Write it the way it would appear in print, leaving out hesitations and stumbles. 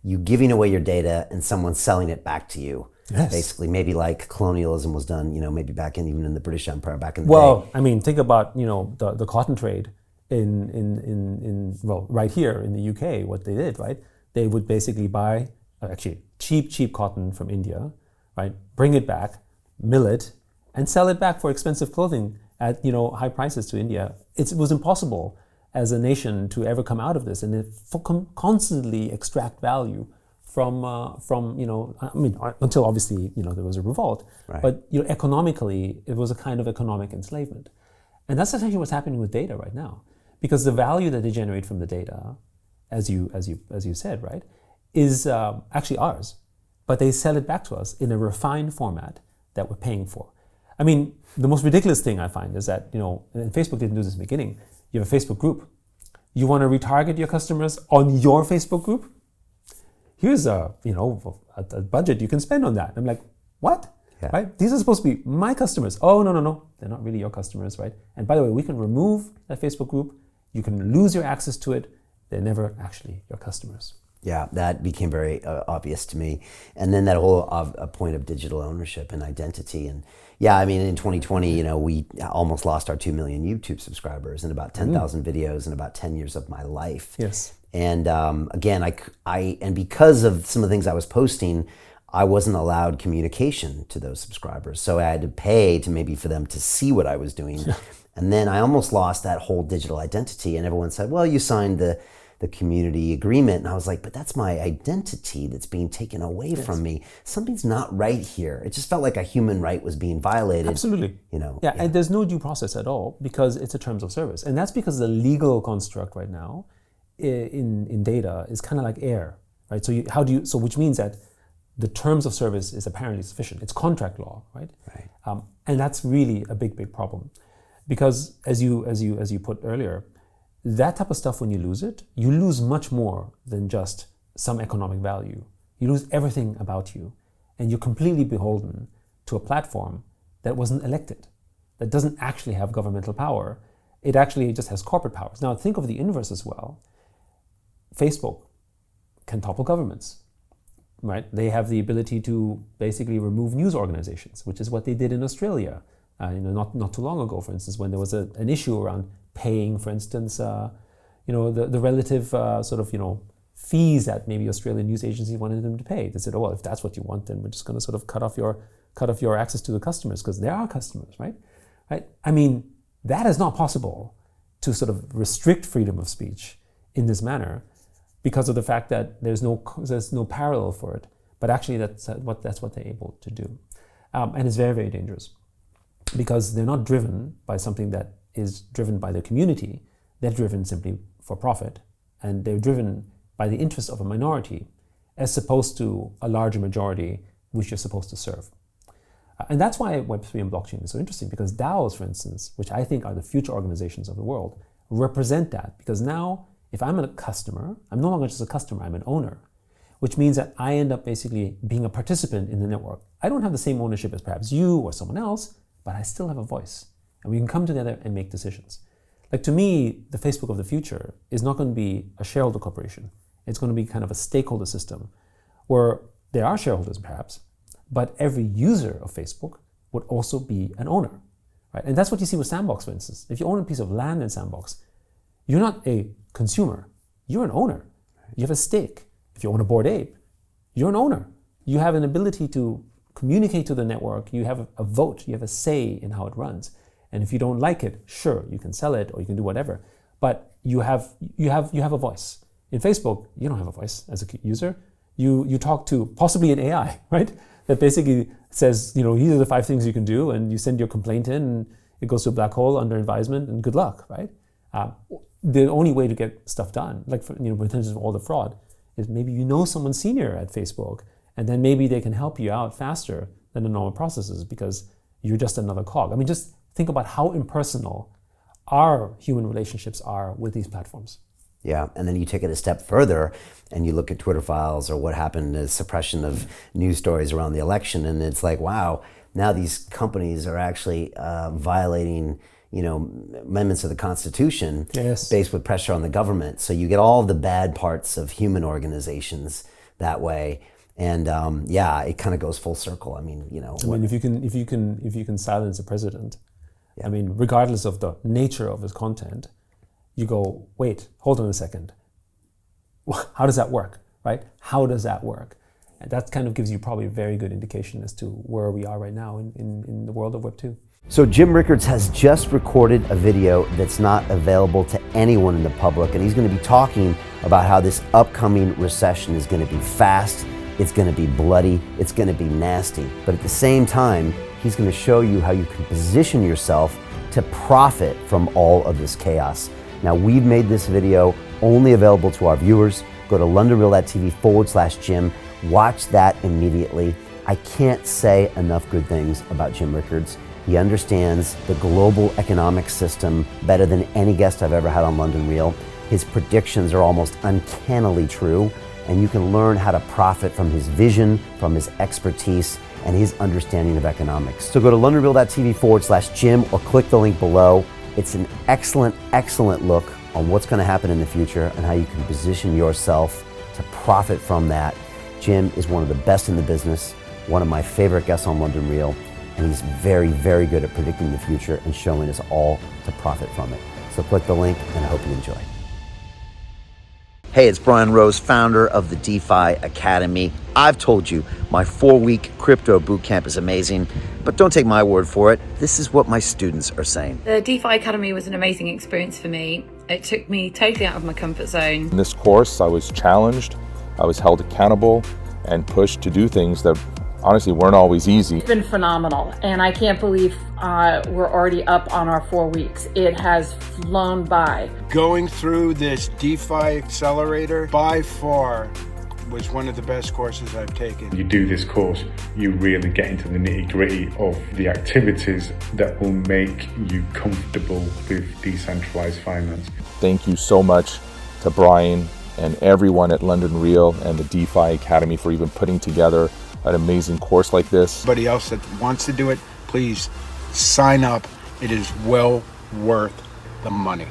you giving away your data and someone selling it back to you. Yes. Basically, maybe like colonialism was done, maybe back in even in the British Empire back in the day. Well, I mean, think about the cotton trade in right here in the UK. What they did, right? They would basically buy actually cheap cotton from India, right? Bring it back, mill it, and sell it back for expensive clothing at high prices to India. It was impossible as a nation to ever come out of this, and constantly extract value from until obviously there was a revolt. Right. But economically, it was a kind of economic enslavement, and that's essentially what's happening with data right now, because the value that they generate from the data, as you said, right, is actually ours, but they sell it back to us in a refined format that we're paying for. I mean, the most ridiculous thing I find is that and Facebook didn't do this in the beginning. You have a Facebook group. You want to retarget your customers on your Facebook group? Here's a budget you can spend on that. I'm like, what? Yeah. Right? These are supposed to be my customers. Oh, no. They're not really your customers, right? And by the way, we can remove that Facebook group. You can lose your access to it. They're never actually your customers. Yeah, that became very obvious to me. And then that whole point of digital ownership and identity. And yeah, I mean, in 2020, we almost lost our 2 million YouTube subscribers and about 10,000 videos in about 10 years of my life. Yes. And again, and because of some of the things I was posting, I wasn't allowed communication to those subscribers. So I had to pay for them to see what I was doing. And then I almost lost that whole digital identity. And everyone said, well, you signed the community agreement. And I was like, but that's my identity that's being taken away from me. Something's not right here. It just felt like a human right was being violated. Absolutely. Yeah, and there's no due process at all because it's a terms of service. And that's because the legal construct right now in data is kind of like air, right? So which means that the terms of service is apparently sufficient. It's contract law, right? Right. And that's really a big problem, because as you put earlier, that type of stuff, when you lose it, you lose much more than just some economic value. You lose everything about you, and you're completely beholden to a platform that wasn't elected, that doesn't actually have governmental power. It actually just has corporate powers. Now think of the inverse as well. Facebook can topple governments, right? They have the ability to basically remove news organizations, which is what they did in Australia, not too long ago, for instance, when there was an issue around paying, for instance, the relative fees that maybe Australian news agencies wanted them to pay. They said, oh, well, if that's what you want, then we're just going to sort of cut off your access to the customers, because they're our customers, right? I mean, that is not possible to sort of restrict freedom of speech in this manner, because of the fact that there's no parallel for it. But actually, that's what they're able to do, and it's very, very dangerous, because they're not driven by something that is driven by the community. They're driven simply for profit, and they're driven by the interests of a minority as opposed to a larger majority which you're supposed to serve. And that's why Web3 and blockchain is so interesting, because DAOs, for instance, which I think are the future organizations of the world, represent that. Because now, if I'm a customer, I'm no longer just a customer, I'm an owner, which means that I end up basically being a participant in the network. I don't have the same ownership as perhaps you or someone else, but I still have a voice. And we can come together and make decisions. Like, to me, the Facebook of the future is not going to be a shareholder corporation. It's going to be kind of a stakeholder system where there are shareholders perhaps, but every user of Facebook would also be an owner, right? And that's what you see with Sandbox, for instance. If you own a piece of land in Sandbox, you're not a consumer, you're an owner. You have a stake. If you own a Bored Ape, you're an owner. You have an ability to communicate to the network. You have a vote. You have a say in how it runs. And if you don't like it, sure, you can sell it or you can do whatever. But you have a voice. In Facebook, you don't have a voice as a user. You talk to possibly an AI, right? That basically says, these are the 5 things you can do, and you send your complaint in, and it goes to a black hole under advisement, and good luck, right? The only way to get stuff done, like in terms of all the fraud, is maybe someone senior at Facebook, and then maybe they can help you out faster than the normal processes because you're just another cog. I mean, just think about how impersonal our human relationships are with these platforms. Yeah, and then you take it a step further and you look at Twitter files or what happened as suppression of news stories around the election, and it's like, wow, now these companies are actually violating amendments of the Constitution, yes, based with pressure on the government. So you get all the bad parts of human organizations that way. And yeah, it kind of goes full circle. I mean, you know, I mean, if you can silence a president, I mean, regardless of the nature of his content, you go, wait, hold on a second. How does that work, right? How does that work? And that kind of gives you probably a very good indication as to where we are right now in the world of Web2. So Jim Rickards has just recorded a video that's not available to anyone in the public, and he's going to be talking about how this upcoming recession is going to be fast, it's going to be bloody, it's going to be nasty. But at the same time, he's going to show you how you can position yourself to profit from all of this chaos. Now, we've made this video only available to our viewers. Go to londonreal.tv/Jim. Watch that immediately. I can't say enough good things about Jim Rickards. He understands the global economic system better than any guest I've ever had on London Real. His predictions are almost uncannily true, and you can learn how to profit from his vision, from his expertise, and his understanding of economics. So go to londonreal.tv/Jim or click the link below. It's an excellent, excellent look on what's going to happen in the future and how you can position yourself to profit from that. Jim is one of the best in the business, one of my favorite guests on London Real, and he's very, very good at predicting the future and showing us all to profit from it. So click the link, and I hope you enjoy. Hey, it's Brian Rose, founder of the DeFi Academy. I've told you my 4-week crypto bootcamp is amazing, but don't take my word for it. This is what my students are saying. The DeFi Academy was an amazing experience for me. It took me totally out of my comfort zone. In this course, I was challenged, I was held accountable, and pushed to do things that honestly weren't always easy. It's been phenomenal, and I can't believe we're already up on our 4 weeks. It has flown by. Going through this DeFi accelerator by far was one of the best courses I've taken. You do this course, you really get into the nitty-gritty of the activities that will make you comfortable with decentralized finance. Thank you so much to Brian and everyone at London Real and the DeFi Academy for even putting together an amazing course like this. Anybody else that wants to do it, please sign up. It is well worth the money.